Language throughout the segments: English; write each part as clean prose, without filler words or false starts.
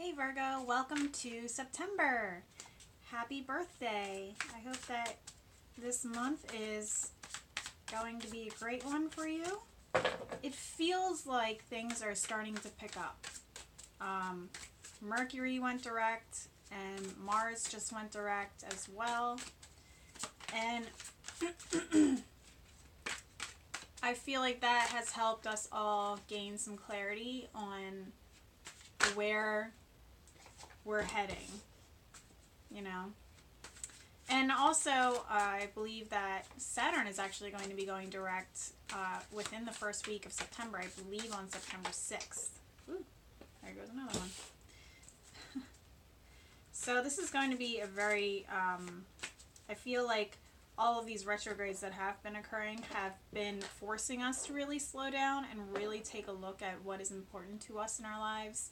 Hey Virgo, welcome to September. Happy birthday. I hope that this month is going to be a great one for you. It feels like things are starting to pick up. Mercury went direct and Mars just went direct as well. And I feel like that has helped us all gain some clarity on where we're heading, you know. And also, I believe that Saturn is actually going to be going direct within the first week of September, I believe on September 6th. Ooh, there goes another one. So this is going to be a very, I feel like all of these retrogrades that have been occurring have been forcing us to really slow down and really take a look at what is important to us in our lives,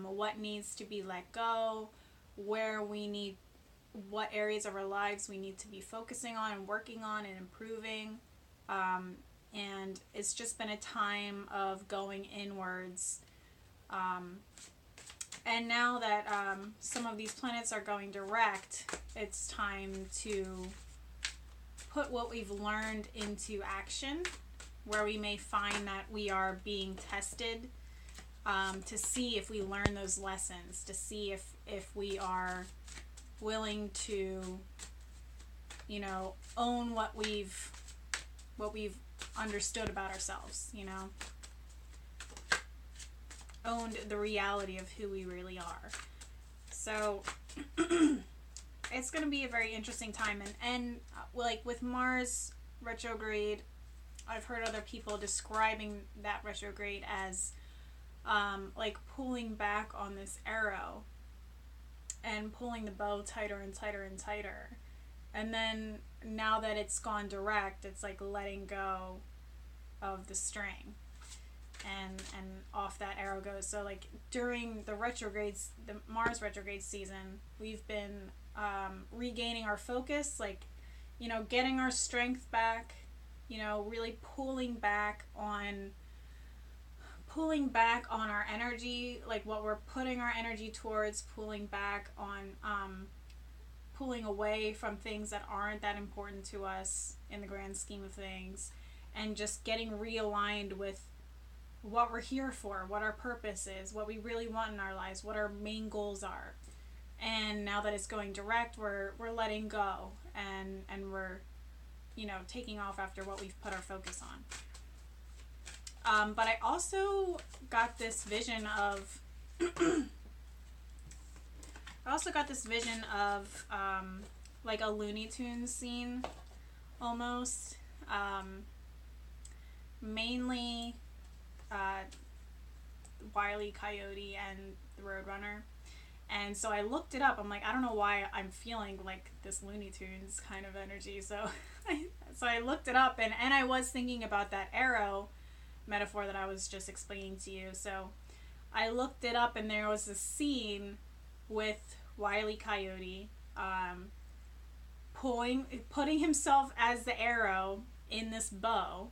what needs to be let go, what areas of our lives we need to be focusing on and working on and improving. And it's just been a time of going inwards. And now that some of these planets are going direct, it's time to put what we've learned into action, where we may find that we are being tested, to see if we learn those lessons, to see if we are willing to, you know, own what we've understood about ourselves, you know, owned the reality of who we really are. So it's going to be a very interesting time. And like with Mars retrograde, I've heard other people describing that retrograde as like pulling back on this arrow and pulling the bow tighter and tighter and tighter. And then now that it's gone direct, it's like letting go of the string, and off that arrow goes. So like during the retrogrades, the Mars retrograde season, we've been regaining our focus, like, you know, getting our strength back, you know, really pulling back on our energy, like what we're putting our energy towards, pulling back on pulling away from things that aren't that important to us in the grand scheme of things, and just getting realigned with what we're here for, what our purpose is, what we really want in our lives, what our main goals are. And now that it's going direct, we're letting go, and we're, you know, taking off after what we've put our focus on. But I also got this vision of like a Looney Tunes scene almost, mainly Wile E. Coyote and the Roadrunner. And so I looked it up. I'm like, I don't know why I'm feeling like this Looney Tunes kind of energy. So I looked it up, and I was thinking about that arrow metaphor that I was just explaining to you. So I looked it up, and there was a scene with Wile E. Coyote putting himself as the arrow in this bow,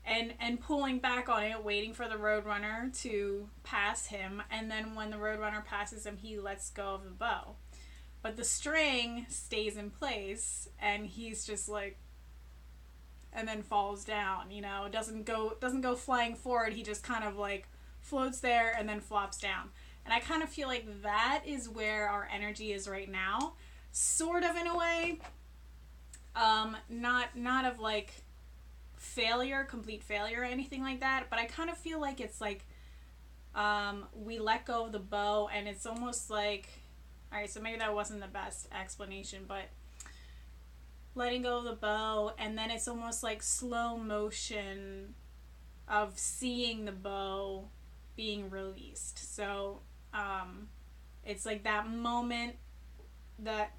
and pulling back on it, waiting for the Roadrunner to pass him, and then when the Roadrunner passes him, he lets go of the bow. But the string stays in place, and he's just like, and then falls down, you know, doesn't go flying forward, he just kind of like floats there and then flops down. And I kind of feel like that is where our energy is right now, sort of, in a way. Not of like complete failure or anything like that, but I kind of feel like it's like we let go of the bow, and it's almost like, alright, so maybe that wasn't the best explanation, but letting go of the bow, and then it's almost like slow motion of seeing the bow being released. So it's like that moment, that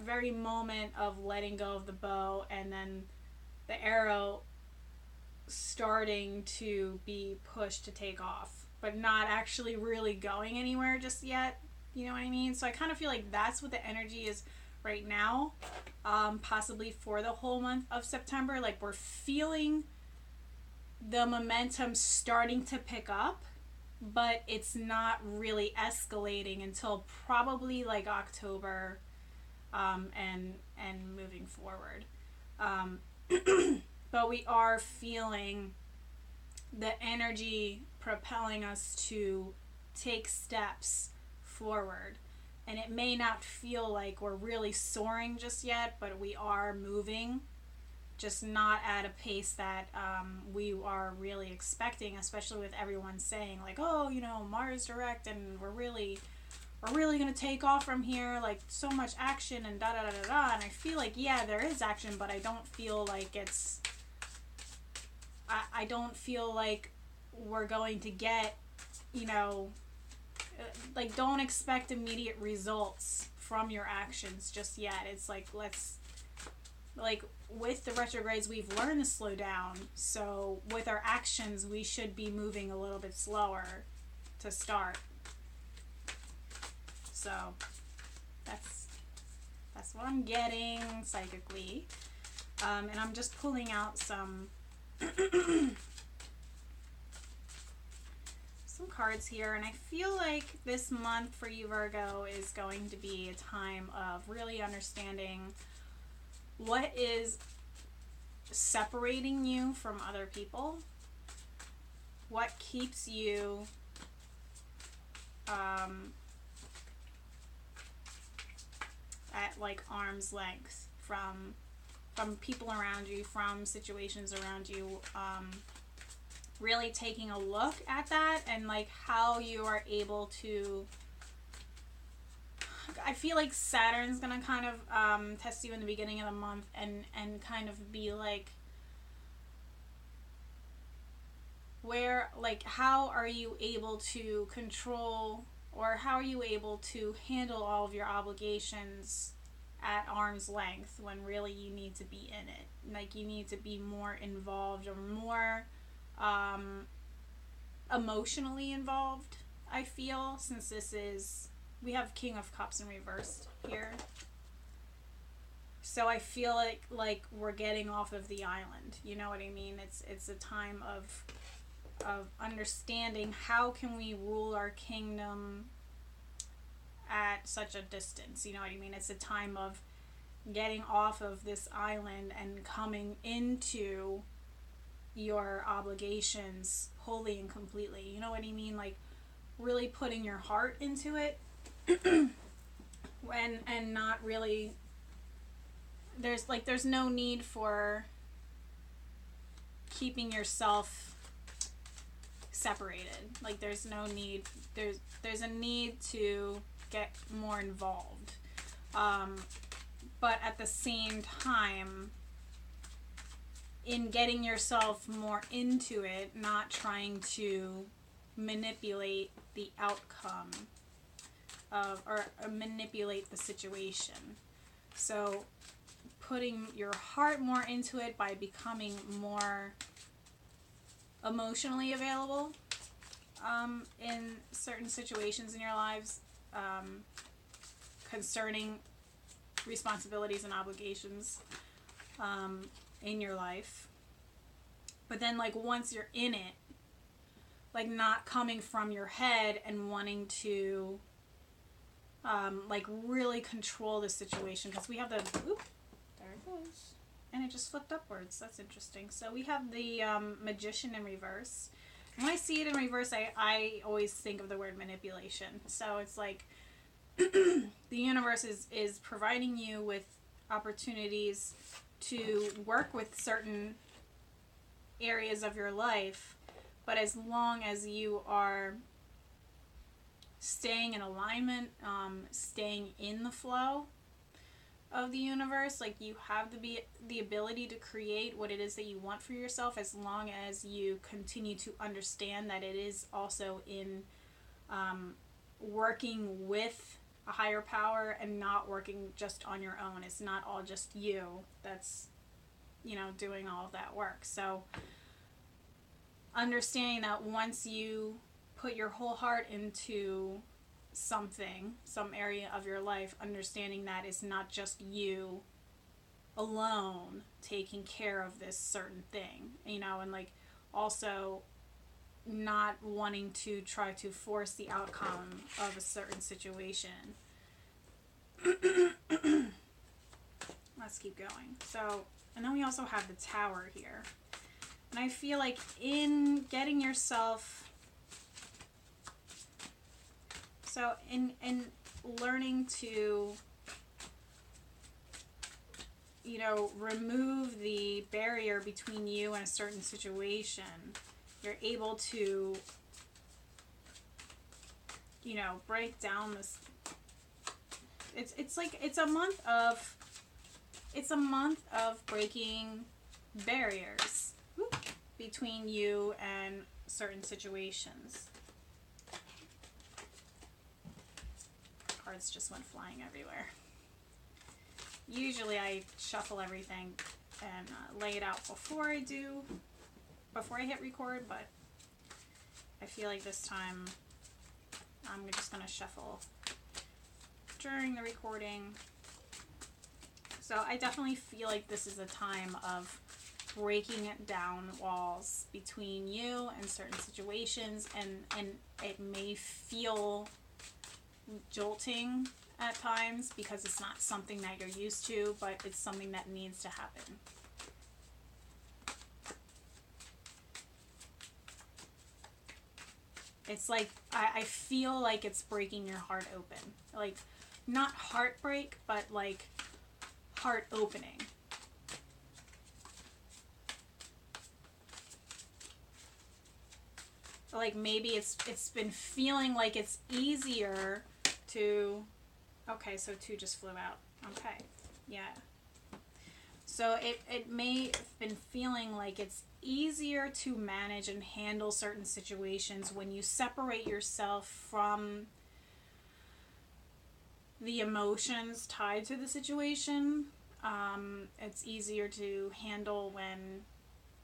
very moment of letting go of the bow, and then the arrow starting to be pushed to take off, but not actually really going anywhere just yet. You know what I mean? So I kind of feel like that's what the energy is right now, possibly for the whole month of September. Like, we're feeling the momentum starting to pick up, but it's not really escalating until probably like October, and moving forward. Um, but we are feeling the energy propelling us to take steps forward. And it may not feel like we're really soaring just yet, but we are moving, just not at a pace that we are really expecting, especially with everyone saying like, oh, Mars direct, and we're really going to take off from here, like so much action and da da da da da. And I feel like, yeah, there is action, but I don't feel like I don't feel like we're going to get, like, don't expect immediate results from your actions just yet. It's like, with the retrogrades, we've learned to slow down. So with our actions, we should be moving a little bit slower to start. So that's what I'm getting psychically. And I'm just pulling out some cards here, and I feel like this month for you, Virgo, is going to be a time of really understanding what is separating you from other people, what keeps you at like arm's length from people around you, from situations around you. Really taking a look at that and like how you are able to. I feel like Saturn's gonna kind of test you in the beginning of the month and kind of be like, where, like, how are you able to control, or how are you able to handle all of your obligations at arm's length when really you need to be in it? Like, you need to be more involved, or more emotionally involved, I feel, since we have King of Cups in reverse here. So I feel like we're getting off of the island. You know what I mean? It's a time of understanding how can we rule our kingdom at such a distance. You know what I mean? It's a time of getting off of this island and coming into your obligations wholly and completely. You know what I mean? Like, really putting your heart into it. And not really, there's no need for keeping yourself separated. Like, there's no need, there's a need to get more involved, but at the same time, in getting yourself more into it, not trying to manipulate the outcome of, or manipulate the situation. So putting your heart more into it by becoming more emotionally available in certain situations in your lives, concerning responsibilities and obligations in your life. But then, like, once you're in it, like, not coming from your head and wanting to like, really control the situation, because we have the, oop, there it goes, and it just flipped upwards. That's interesting. So we have the Magician in reverse. And when I see it in reverse, I always think of the word manipulation. So it's like the universe is providing you with opportunities to work with certain areas of your life, but as long as you are staying in alignment, staying in the flow of the universe, like, you have the ability to create what it is that you want for yourself, as long as you continue to understand that it is also in working with a higher power and not working just on your own. It's not all just you that's, doing all of that work. So understanding that once you put your whole heart into something, some area of your life, understanding that it's not just you alone taking care of this certain thing, and like, also not wanting to try to force the outcome of a certain situation. Let's keep going. So, and then we also have the Tower here. And I feel like in getting yourself, so in learning to, you know, remove the barrier between you and a certain situation, you're able to, you know, break down this. It's like it's a month of breaking barriers between you and certain situations. Cards just went flying everywhere. Usually I shuffle everything and lay it out before I hit record, but I feel like this time I'm just going to shuffle during the recording. So I definitely feel like this is a time of breaking down walls between you and certain situations, and it may feel jolting at times because it's not something that you're used to, but it's something that needs to happen. It's like, I feel like it's breaking your heart open. Like, not heartbreak, but like heart opening. Like maybe it's been feeling like it's easier to, okay, so 2 just flew out. Okay, yeah. So it may have been feeling like it's easier to manage and handle certain situations when you separate yourself from the emotions tied to the situation. It's easier to handle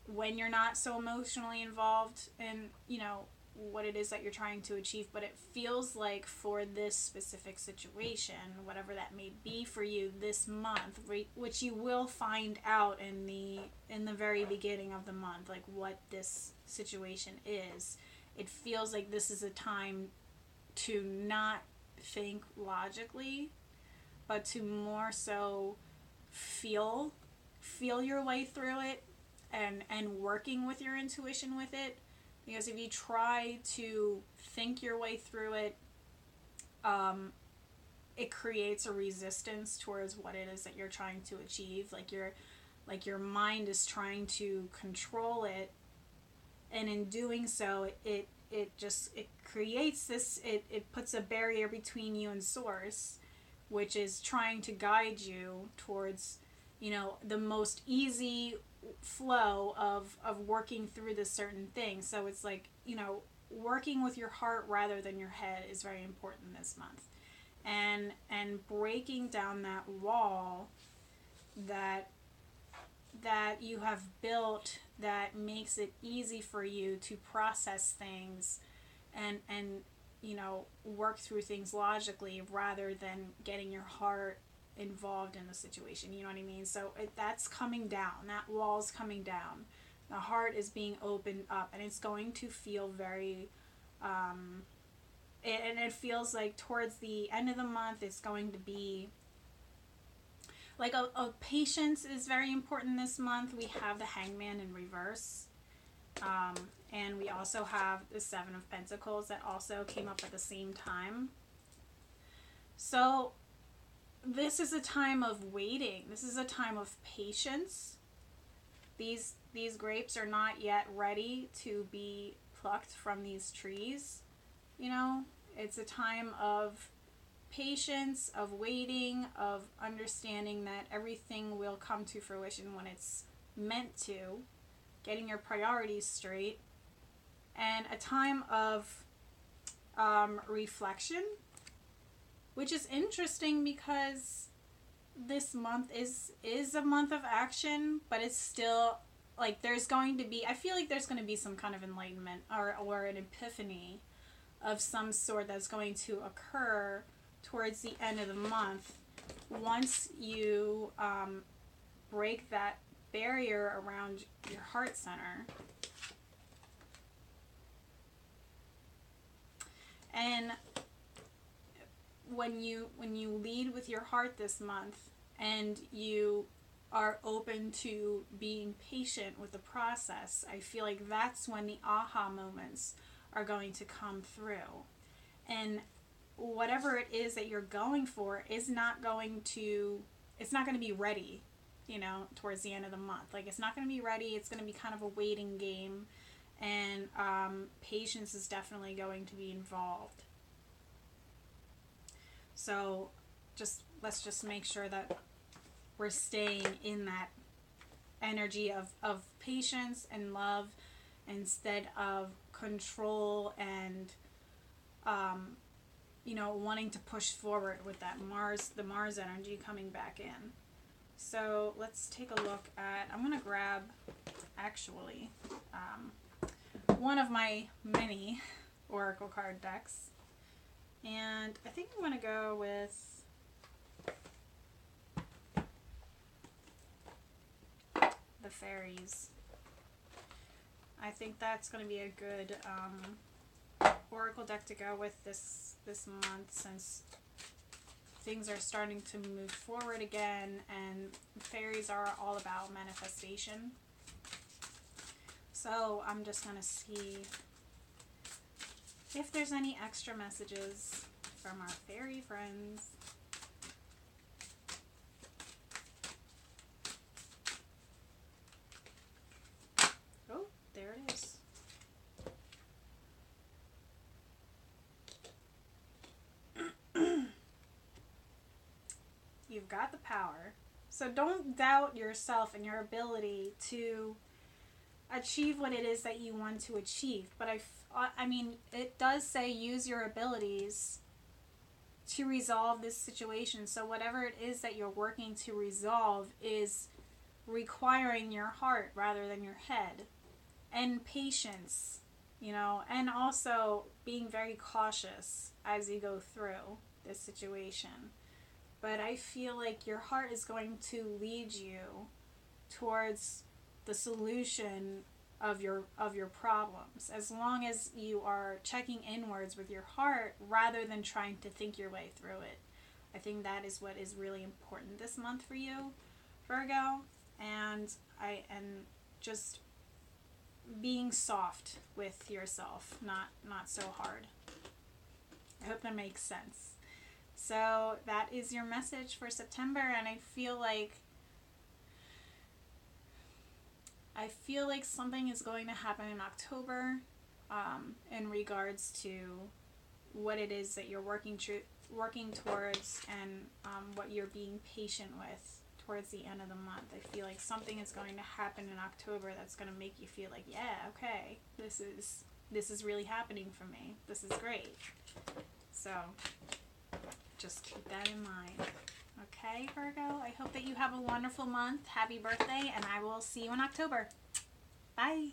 when you're not so emotionally involved in, you know, what it is that you're trying to achieve. But it feels like for this specific situation, whatever that may be for you this month, which you will find out in the very beginning of the month, like what this situation is, it feels like this is a time to not think logically, but to more so feel your way through it, and working with your intuition with it. Because if you try to think your way through it, it creates a resistance towards what it is that you're trying to achieve. Like your mind is trying to control it, and in doing so, it creates this, it puts a barrier between you and source, which is trying to guide you towards, you know, the most easy flow of working through this certain thing. So it's like, you know, working with your heart rather than your head is very important this month, and breaking down that wall that you have built that makes it easy for you to process things and you know, work through things logically rather than getting your heart involved in the situation. You know what I mean? So that's coming down. That wall's coming down. The heart is being opened up, and it's going to feel very and it feels like towards the end of the month it's going to be like a patience is very important this month. We have the Hangman in reverse, and we also have the 7 of Pentacles that also came up at the same time. So this is a time of waiting. This is a time of patience. These grapes are not yet ready to be plucked from these trees. You know, it's a time of patience, of waiting, of understanding that everything will come to fruition when it's meant to, getting your priorities straight, and a time of reflection, which is interesting because this month is a month of action, but it's still like there's going to be, I feel like there's going to be some kind of enlightenment or an epiphany of some sort that's going to occur towards the end of the month once you break that barrier around your heart center. And when you lead with your heart this month, and you are open to being patient with the process, I feel like that's when the aha moments are going to come through. And whatever it is that you're going for is not going to, it's not going to be ready, you know, towards the end of the month. Like, it's not going to be ready. It's going to be kind of a waiting game. And patience is definitely going to be involved. So let's just make sure that we're staying in that energy of patience and love instead of control and you know, wanting to push forward with that the Mars energy coming back in. So let's take a look at, I'm going to grab actually one of my many oracle card decks, and I think I'm going to go with the fairies. I think that's going to be a good oracle deck to go with this month, since things are starting to move forward again, and fairies are all about manifestation. So I'm just going to see if there's any extra messages from our fairy friends. Oh, there it is. You've got the power. So don't doubt yourself and your ability to achieve what it is that you want to achieve. But I mean, it does say use your abilities to resolve this situation. So whatever it is that you're working to resolve is requiring your heart rather than your head. And patience, you know, and also being very cautious as you go through this situation. But I feel like your heart is going to lead you towards the solution of your problems, as long as you are checking inwards with your heart rather than trying to think your way through it. I think that is what is really important this month for you, Virgo. And just being soft with yourself, not so hard. I hope that makes sense. So that is your message for September, and I feel like something is going to happen in October in regards to what it is that you're working towards, and what you're being patient with towards the end of the month. I feel like something is going to happen in October that's going to make you feel like, yeah, okay, this is really happening for me. This is great. So just keep that in mind. Okay, Virgo, I hope that you have a wonderful month. Happy birthday, and I will see you in October. Bye.